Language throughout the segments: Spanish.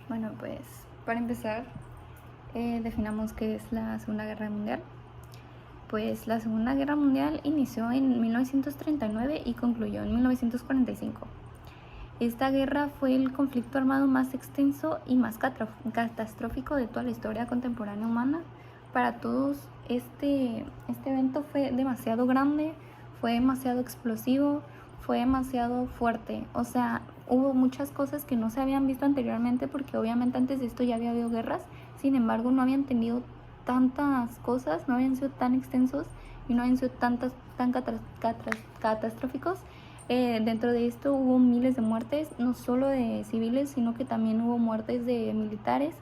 Bueno, pues para empezar, definamos qué es la Segunda Guerra Mundial. Pues la Segunda Guerra Mundial inició en 1939 y concluyó en 1945. Esta guerra fue el conflicto armado más extenso y más catastrófico de toda la historia contemporánea humana. Para todos, este evento fue demasiado grande, fue demasiado explosivo, fue demasiado fuerte. O sea, hubo muchas cosas que no se habían visto anteriormente porque obviamente antes de esto ya había habido guerras. Sin embargo, no habían tenido tantas cosas, no habían sido tan extensos y no habían sido tan catastróficos. Dentro de esto hubo miles de muertes, no solo de civiles, sino que también hubo muertes de militares.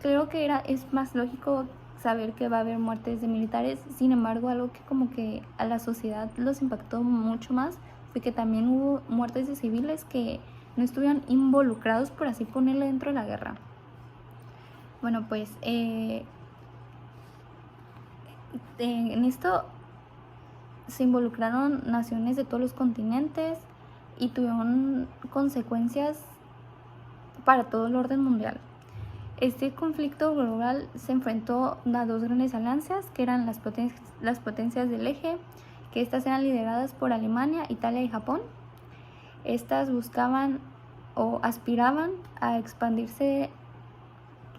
Creo que es más lógico saber que va a haber muertes de militares. Sin embargo, algo que como que a la sociedad los impactó mucho más fue que también hubo muertes de civiles que no estuvieron involucrados, por así ponerlo, dentro de la guerra. Bueno, pues en esto se involucraron naciones de todos los continentes y tuvieron consecuencias para todo el orden mundial. Este conflicto global se enfrentó a dos grandes alianzas, que eran las potencias del eje, que estas eran lideradas por Alemania, Italia y Japón. Estas buscaban o aspiraban a expandirse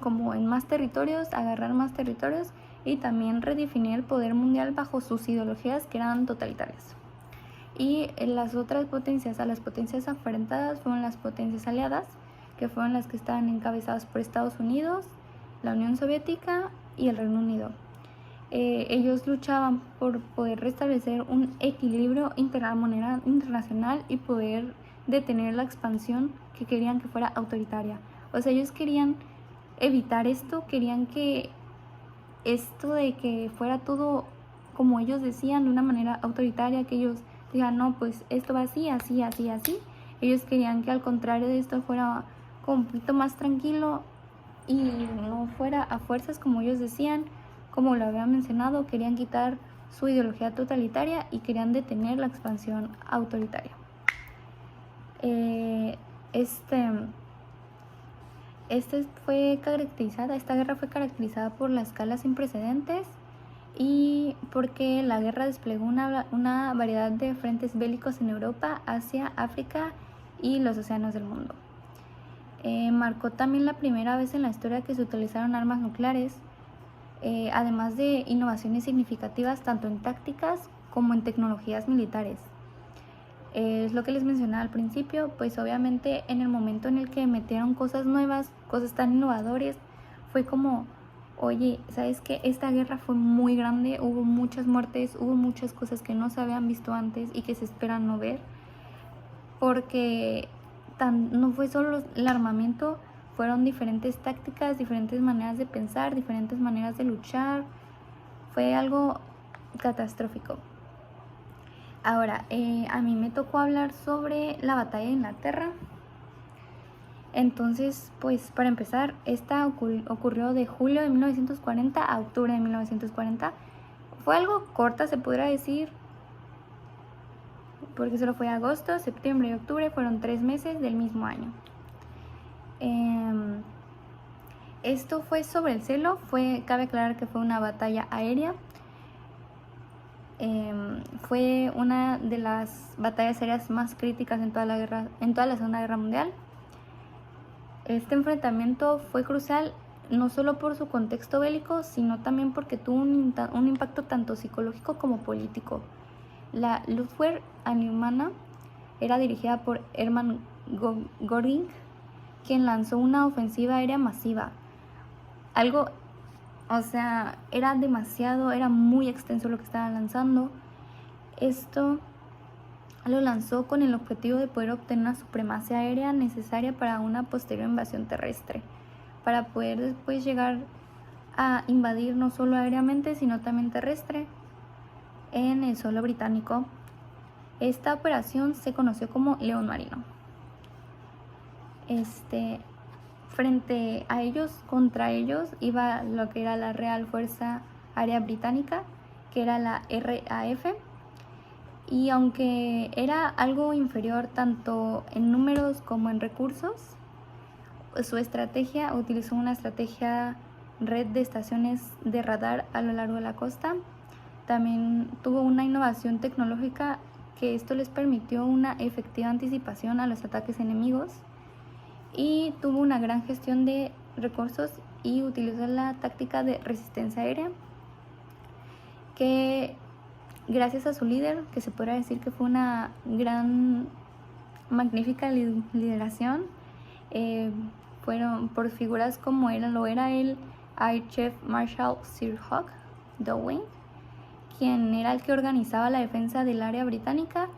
como en más territorios, agarrar más territorios y también redefinir el poder mundial bajo sus ideologías que eran totalitarias. Y las otras potencias, a las potencias enfrentadas, fueron las potencias aliadas, que fueron las que estaban encabezadas por Estados Unidos, la Unión Soviética y el Reino Unido. Ellos luchaban por poder restablecer un equilibrio internacional y poder detener la expansión que querían que fuera autoritaria. O sea, ellos querían evitar esto, querían que esto de que fuera todo como ellos decían, de una manera autoritaria, que ellos digan, no, pues esto va así, así, así, así. Ellos querían que al contrario de esto fuera un poquito más tranquilo y no fuera a fuerzas como ellos decían. Como lo había mencionado, querían quitar su ideología totalitaria y querían detener la expansión autoritaria. Esta guerra fue caracterizada por la escala sin precedentes y porque la guerra desplegó una variedad de frentes bélicos en Europa, Asia, África y los océanos del mundo. Marcó también la primera vez en la historia que se utilizaron armas nucleares, además de innovaciones significativas tanto en tácticas como en tecnologías militares. Es lo que les mencionaba al principio, pues obviamente en el momento en el que metieron cosas nuevas, cosas tan innovadoras, fue como, oye, ¿sabes qué? Esta guerra fue muy grande, hubo muchas muertes, hubo muchas cosas que no se habían visto antes y que se esperan no ver, porque no fue solo el armamento, fueron diferentes tácticas, diferentes maneras de pensar, diferentes maneras de luchar, fue algo catastrófico. Ahora, a mí me tocó hablar sobre la batalla de Inglaterra. Entonces, pues para empezar, esta ocurrió de julio de 1940 a octubre de 1940. Fue algo corta, se podría decir, porque solo fue agosto, septiembre y octubre, fueron 3 meses del mismo año. Esto fue sobre el cielo, cabe aclarar que fue una batalla aérea. Fue una de las batallas aéreas más críticas en toda la Segunda Guerra Mundial. Este enfrentamiento fue crucial no solo por su contexto bélico, sino también porque tuvo un impacto tanto psicológico como político. La Luftwaffe alemana era dirigida por Hermann Göring, quien lanzó una ofensiva aérea masiva. Era muy extenso lo que estaban lanzando. Esto lo lanzó con el objetivo de poder obtener una supremacía aérea necesaria para una posterior invasión terrestre, para poder después llegar a invadir no solo aéreamente, sino también terrestre en el suelo británico. Esta operación se conoció como León Marino. Frente a ellos, contra ellos, iba lo que era la Real Fuerza Aérea Británica, que era la RAF, y aunque era algo inferior tanto en números como en recursos, su estrategia, utilizó una estrategia red de estaciones de radar a lo largo de la costa. También tuvo una innovación tecnológica que esto les permitió una efectiva anticipación a los ataques enemigos, y tuvo una gran gestión de recursos y utilizó la táctica de resistencia aérea, que gracias a su líder, que se podría decir que fue una gran, magnífica lideración, fueron por figuras como lo era el Air Chief Marshal Sir Hugh Dowling, quien era el que organizaba la defensa del área británica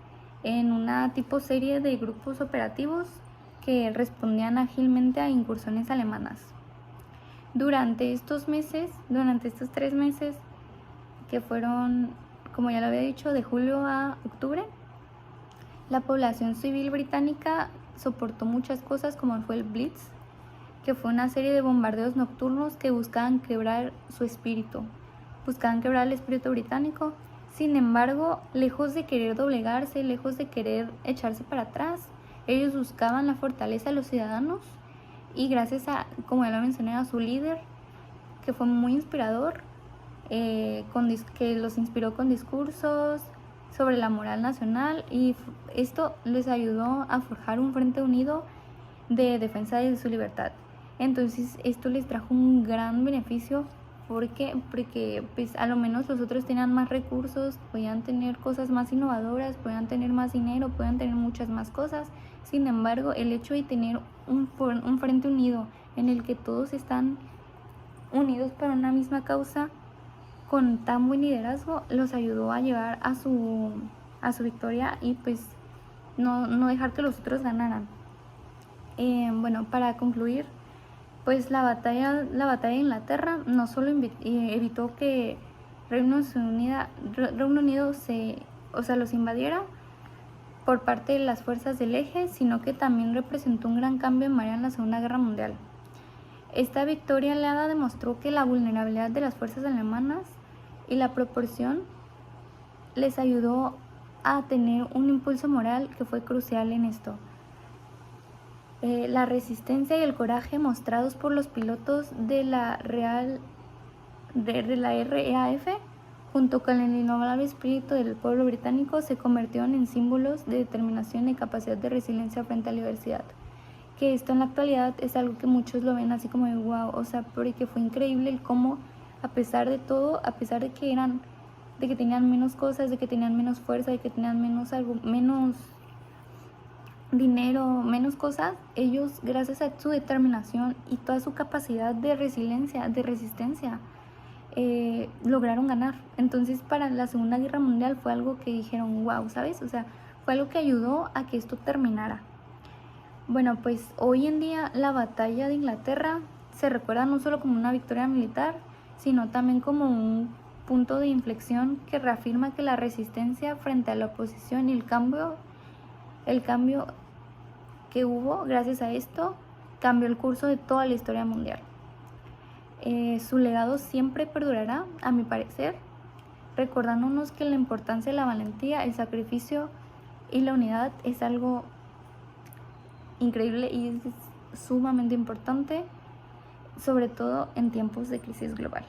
en una tipo serie de grupos operativos que respondían ágilmente a incursiones alemanas. Durante estos 3 meses, que fueron, como ya lo había dicho, de julio a octubre, la población civil británica soportó muchas cosas, como fue el Blitz, que fue una serie de bombardeos nocturnos que buscaban quebrar su espíritu, buscaban quebrar el espíritu británico. Sin embargo, lejos de querer doblegarse, lejos de querer echarse para atrás, ellos buscaban la fortaleza de los ciudadanos, y gracias a, como ya lo mencioné, a su líder, que fue muy inspirador, que los inspiró con discursos sobre la moral nacional, y esto les ayudó a forjar un frente unido de defensa de su libertad. Entonces esto les trajo un gran beneficio, porque pues a lo menos los otros tenían más recursos, podían tener cosas más innovadoras, podían tener más dinero, podían tener muchas más cosas. Sin embargo, el hecho de tener un frente unido en el que todos están unidos para una misma causa, con tan buen liderazgo, los ayudó a llevar a su victoria, y pues no dejar que los otros ganaran. Bueno, para concluir, pues la batalla de Inglaterra no solo evitó que Reino Unido los invadiera por parte de las fuerzas del eje, sino que también representó un gran cambio en Marea en la Segunda Guerra Mundial. Esta victoria aliada demostró que la vulnerabilidad de las fuerzas alemanas y la proporción les ayudó a tener un impulso moral que fue crucial en esto. La resistencia y el coraje mostrados por los pilotos de la RAF, junto con el innombrable espíritu del pueblo británico, se convirtieron en símbolos de determinación y capacidad de resiliencia frente a la adversidad. Que esto en la actualidad es algo que muchos lo ven así como de wow, o sea, porque fue increíble el cómo, a pesar de todo, a pesar de que tenían menos cosas, de que tenían menos fuerza, de que tenían menos dinero, menos cosas, ellos, gracias a su determinación y toda su capacidad de resiliencia, de resistencia, lograron ganar. Entonces, para la Segunda Guerra Mundial fue algo que dijeron wow, ¿sabes? O sea, fue algo que ayudó a que esto terminara. Bueno, pues hoy en día la batalla de Inglaterra se recuerda no solo como una victoria militar, sino también como un punto de inflexión que reafirma que la resistencia frente a la oposición y el cambio que hubo gracias a esto cambió el curso de toda la historia mundial. Su legado siempre perdurará, a mi parecer, recordándonos que la importancia de la valentía, el sacrificio y la unidad es algo increíble y es sumamente importante, sobre todo en tiempos de crisis global.